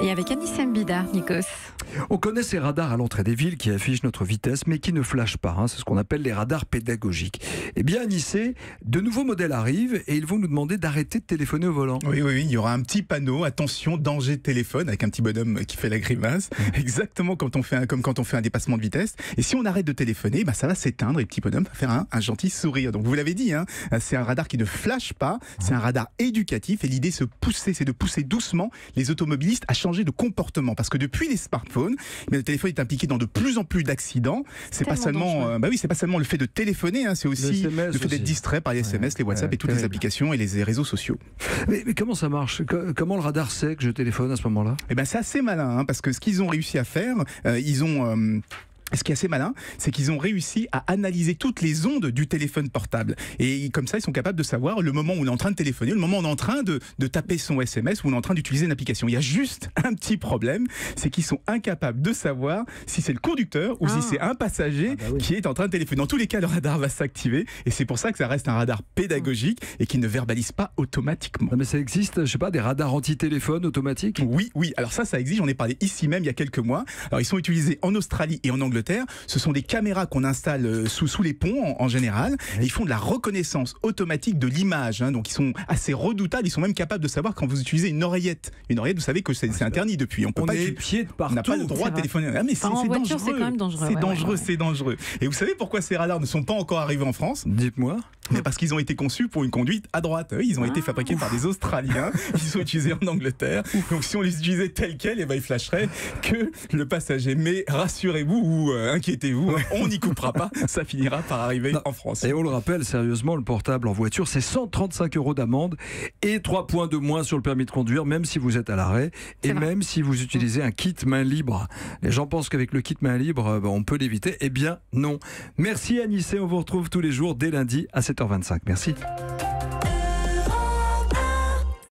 Et avec Anissa Mbida, Nikos. On connaît ces radars à l'entrée des villes qui affichent notre vitesse mais qui ne flashent pas. C'est ce qu'on appelle les radars pédagogiques. Eh bien, à Nice, de nouveaux modèles arrivent et ils vont nous demander d'arrêter de téléphoner au volant. Oui, il y aura un petit panneau, attention, danger de téléphone, avec un petit bonhomme qui fait la grimace, exactement comme quand on fait un dépassement de vitesse. Et si on arrête de téléphoner, ça va s'éteindre et le petit bonhomme va faire un gentil sourire. Donc vous l'avez dit, c'est un radar qui ne flash pas, c'est un radar éducatif et l'idée c'est de pousser doucement les automobilistes à changer de comportement. Parce que depuis les smartphones, le téléphone est impliqué dans de plus en plus d'accidents. C'est pas seulement, c'est pas seulement le fait de téléphoner, c'est aussi le fait d'être distrait par les SMS, les WhatsApp et toutes les applications et les réseaux sociaux. Mais comment ça marche? Comment le radar sait que je téléphone à ce moment-là? C'est assez malin, parce que ce qu'ils ont réussi à faire, ce qui est assez malin, c'est qu'ils ont réussi à analyser toutes les ondes du téléphone portable. Et comme ça, ils sont capables de savoir le moment où on est en train de téléphoner, le moment où on est en train de taper son SMS, où on est en train d'utiliser une application. Il y a juste un petit problème, c'est qu'ils sont incapables de savoir si c'est le conducteur ou si c'est un passager qui est en train de téléphoner. Dans tous les cas, le radar va s'activer et c'est pour ça que ça reste un radar pédagogique et qui ne verbalise pas automatiquement. Mais ça existe, je sais pas, des radars anti-téléphone automatiques? Oui. Alors ça existe. J'en ai parlé ici même il y a quelques mois. Alors ils sont utilisés en Australie et en Angleterre. Ce sont des caméras qu'on installe sous les ponts en général. Et ils font de la reconnaissance automatique de l'image. Donc ils sont assez redoutables. Ils sont même capables de savoir quand vous utilisez une oreillette. Une oreillette, vous savez que c'est interdit depuis. On est épié de partout. On n'a pas le droit de téléphoner. Mais c'est voiture, c'est quand même dangereux. C'est dangereux. Et vous savez pourquoi ces radars ne sont pas encore arrivés en France? Dites-moi. Mais parce qu'ils ont été conçus pour une conduite à droite. Ils ont été fabriqués par des Australiens. Ils sont utilisés en Angleterre. Donc si on les utilisait tels quels, ils flasheraient que le passager. Mais rassurez-vous ou inquiétez-vous, on n'y coupera pas. Ça finira par arriver en France. Et on le rappelle, sérieusement, le portable en voiture, c'est 135 € d'amende et 3 points de moins sur le permis de conduire, même si vous êtes à l'arrêt et même si vous utilisez un kit main libre. Les gens pensent qu'avec le kit main libre, on peut l'éviter. Eh bien, non. Merci Anissa, on vous retrouve tous les jours dès lundi à 7h25. Merci.